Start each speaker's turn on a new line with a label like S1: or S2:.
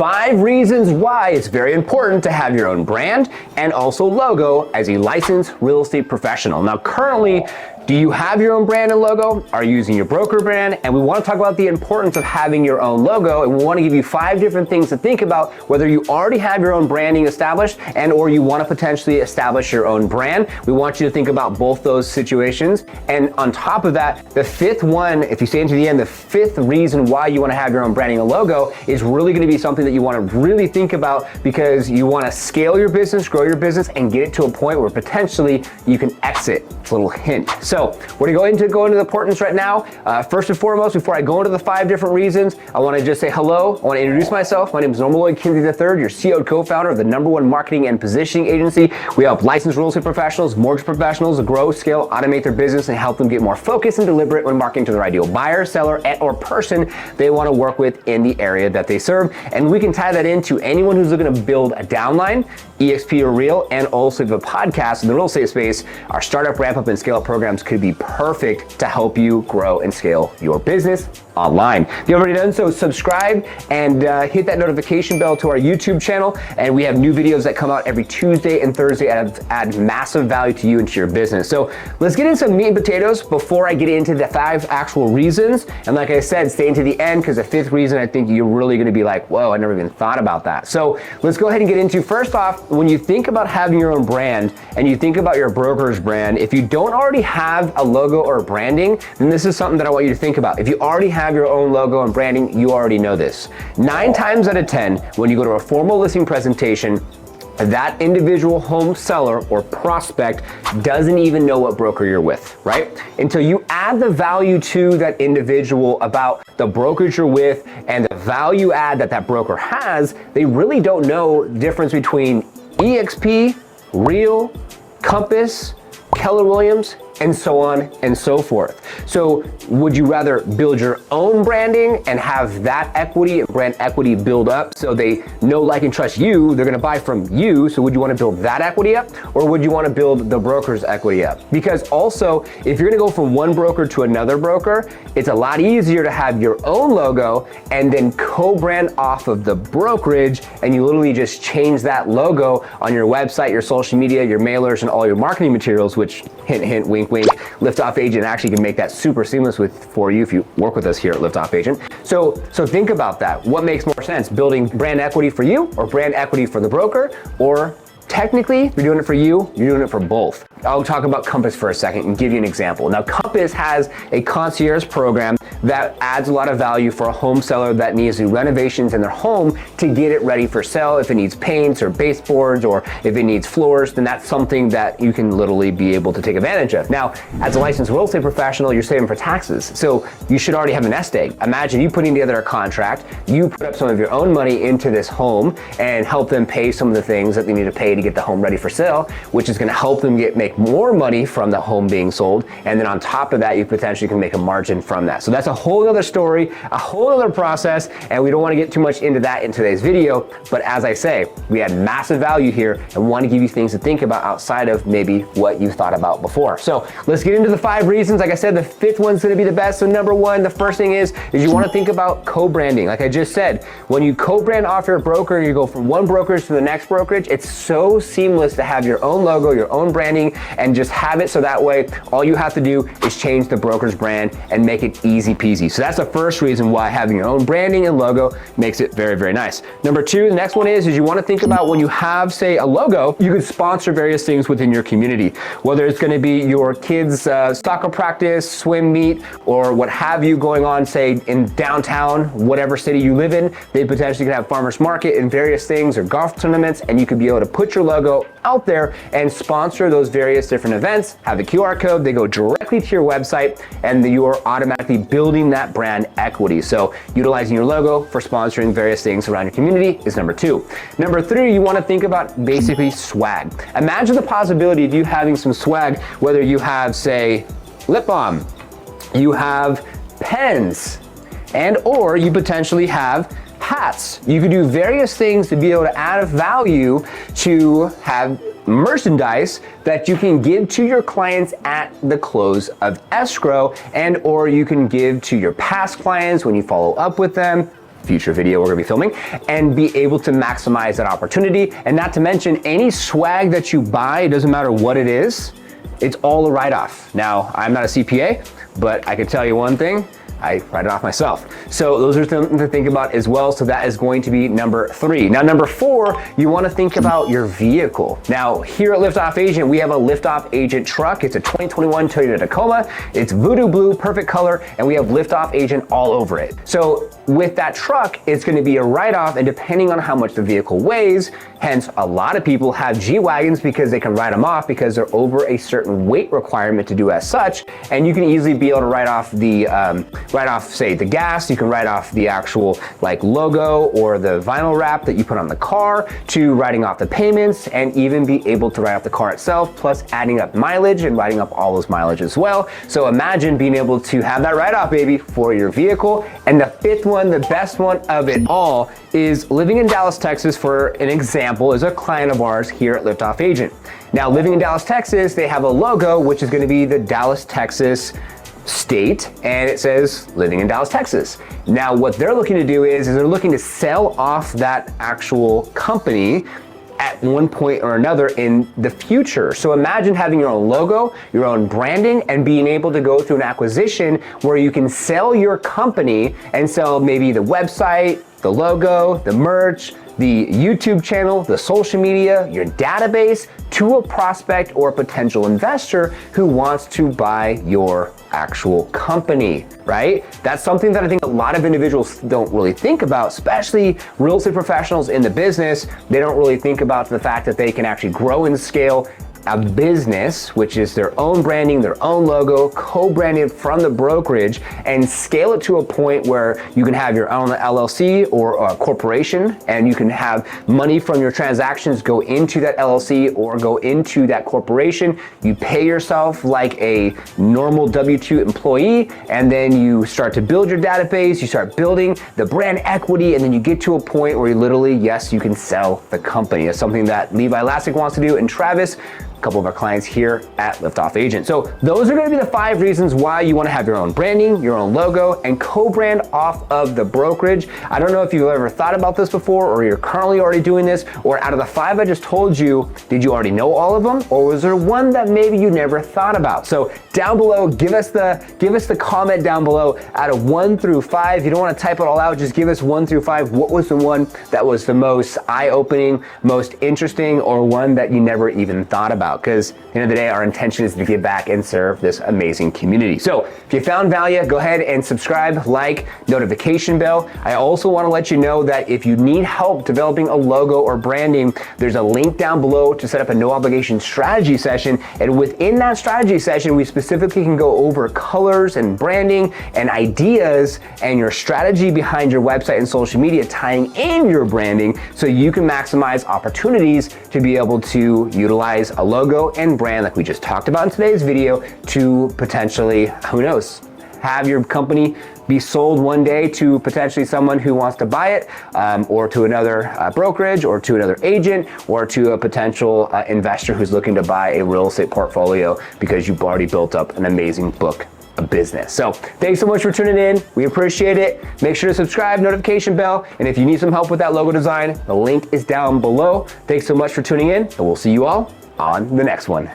S1: 5 reasons why it's very important to have your own brand and also logo as a licensed real estate professional. Now, currently, do you have your own brand and logo? Are you using your broker brand? And we want to talk about the importance of having your own logo, and we want to give you 5 different things to think about whether you already have your own branding established and or you want to potentially establish your own brand. We want you to think about both those situations. And on top of that, the 5th one, if you stay into the end, the 5th reason why you want to have your own branding and logo is really going to be something that you want to really think about, because you want to scale your business, grow your business, and get it to a point where potentially you can exit. It's a little hint. So we're going to go into the importance right now. First and foremost, before I go into the 5 different reasons, I want to just say hello. I want to introduce myself. My name is Norman Lloyd Kinsey III, your CEO and co-founder of the #1 marketing and positioning agency. We help licensed real estate professionals, mortgage professionals grow, scale, automate their business, and help them get more focused and deliberate when marketing to their ideal buyer, seller, or person they want to work with in the area that they serve. And we can tie that into anyone who's looking to build a downline, EXP or Real, and also the podcast in the real estate space. Our startup, ramp up, and scale up programs could be perfect to help you grow and scale your business online. If you've already done so, subscribe and hit that notification bell to our YouTube channel. And we have new videos that come out every Tuesday and Thursday and add massive value to you and to your business. So let's get into some meat and potatoes before I get into the 5 actual reasons. And like I said, stay into the end, because the 5th reason, I think you're really going to be like, whoa, I never even thought about that. So let's go ahead and get into, first off, when you think about having your own brand and you think about your broker's brand, if you don't already have a logo or branding, then this is something that I want you to think about. If you already have your own logo and branding, you already know this. 9 times out of 10, when you go to a formal listing presentation, that individual home seller or prospect doesn't even know what broker you're with, right? Until you add the value to that individual about the brokerage you're with and the value add that that broker has, they really don't know the difference between EXP, Real, Compass, Keller Williams, and so on and so forth. So would you rather build your own branding and have that equity, brand equity, build up so they know, like, and trust you, they're gonna buy from you? So would you wanna build that equity up, or would you wanna build the broker's equity up? Because also, if you're gonna go from one broker to another broker, it's a lot easier to have your own logo and then co-brand off of the brokerage, and you literally just change that logo on your website, your social media, your mailers, and all your marketing materials, which, hint, hint, wink, wink, Liftoff Agent actually can make that super seamless for you if you work with us here at Liftoff Agent. So think about that. What makes more sense? Building brand equity for you or brand equity for the broker? Or technically, if you're doing it for you, you're doing it for both. I'll talk about Compass for a second and give you an example. Now, Compass has a concierge program that adds a lot of value for a home seller that needs to do renovations in their home to get it ready for sale. If it needs paints or baseboards, or if it needs floors, then that's something that you can literally be able to take advantage of. Now, as a licensed real estate professional, you're saving for taxes. So you should already have a nest egg. Imagine you putting together a contract, you put up some of your own money into this home and help them pay some of the things that they need to pay to get the home ready for sale, which is gonna help them make more money from the home being sold. And then on top of that, you potentially can make a margin from that. So that's a whole other story, a whole other process, and we don't want to get too much into that in today's video. But as I say, we add massive value here and want to give you things to think about outside of maybe what you thought about before. So let's get into the 5 reasons. Like I said, the 5th one's going to be the best. So number 1, the first thing is you want to think about co-branding. Like I just said, when you co-brand off your broker, you go from one brokerage to the next brokerage, it's so seamless to have your own logo, your own branding, and just have it so that way all you have to do is change the broker's brand and make it easy peasy. So that's the first reason why having your own branding and logo makes it very, very nice. Number 2, the next one is you want to think about when you have, say, a logo, you could sponsor various things within your community, whether it's going to be your kids' soccer practice, swim meet, or what have you going on, say, in downtown, whatever city you live in. They potentially could have farmers market and various things, or golf tournaments, and you could be able to put your logo out there and sponsor those various different events, have the QR code, they go directly to your website, and you are automatically building that brand equity. So utilizing your logo for sponsoring various things around your community is number 2. Number 3, you want to think about basically swag. Imagine the possibility of you having some swag, whether you have, say, lip balm, you have pens, and or you potentially have hats. You could do various things to be able to add value to have merchandise that you can give to your clients at the close of escrow, and or you can give to your past clients when you follow up with them. future video we're gonna be filming, and be able to maximize that opportunity. And not to mention, any swag that you buy, it doesn't matter what it is, it's all a write-off. Now, I'm not a CPA, but I can tell you one thing, I write it off myself. So those are something to think about as well. So that is going to be number 3. Now, number 4, you wanna think about your vehicle. Now, here at Liftoff Agent, we have a Liftoff Agent truck. It's a 2021 Toyota Tacoma. It's voodoo blue, perfect color, and we have Liftoff Agent all over it. So with that truck, it's gonna be a write-off, and depending on how much the vehicle weighs, hence a lot of people have G-Wagons because they can write them off because they're over a certain weight requirement to do as such, and you can easily be able to write off the say the gas, you can write off the actual like logo or the vinyl wrap that you put on the car, to writing off the payments, and even be able to write off the car itself, plus adding up mileage and writing up all those mileage as well. So imagine being able to have that write-off, baby, for your vehicle. And the 5th one, the best one of it all, is living in Dallas, Texas, for an example, is a client of ours here at Liftoff Agent. Now, living in Dallas, Texas, they have a logo, which is gonna be the Dallas, Texas state, and it says living in Dallas, Texas. Now, what they're looking to do is they're looking to sell off that actual company at one point or another in the future. So imagine having your own logo, your own branding, and being able to go through an acquisition where you can sell your company and sell maybe the website, the logo, the merch, the YouTube channel, the social media, your database, to a prospect or a potential investor who wants to buy your actual company, right? That's something that I think a lot of individuals don't really think about, especially real estate professionals in the business. They don't really think about the fact that they can actually grow and scale a business, which is their own branding, their own logo, co-branded from the brokerage, and scale it to a point where you can have your own LLC or a corporation, and you can have money from your transactions go into that LLC or go into that corporation. You pay yourself like a normal W-2 employee, and then you start to build your database, you start building the brand equity, and then you get to a point where you literally, yes, you can sell the company. It's something that Levi Lastic wants to do, and Travis, couple of our clients here at Liftoff Agent. So those are gonna be the 5 reasons why you wanna have your own branding, your own logo, and co-brand off of the brokerage. I don't know if you've ever thought about this before, or you're currently already doing this, or out of the 5 I just told you, did you already know all of them? Or was there one that maybe you never thought about? So down below, give us the comment down below out of 1 through 5. You don't wanna type it all out, just give us 1 through 5. What was the one that was the most eye-opening, most interesting, or one that you never even thought about? Because at the end of the day, our intention is to give back and serve this amazing community. So if you found value, go ahead and subscribe, like, notification bell. I also want to let you know that if you need help developing a logo or branding, there's a link down below to set up a no obligation strategy session. And within that strategy session, we specifically can go over colors and branding and ideas and your strategy behind your website and social media, tying in your branding so you can maximize opportunities to be able to utilize a logo and brand like we just talked about in today's video to potentially, who knows, have your company be sold one day to potentially someone who wants to buy it, or to another brokerage, or to another agent, or to a potential investor who's looking to buy a real estate portfolio because you've already built up an amazing book of business. So thanks so much for tuning in. We appreciate it. Make sure to subscribe, notification bell, and if you need some help with that logo design, the link is down below. Thanks so much for tuning in, and we'll see you all on the next one.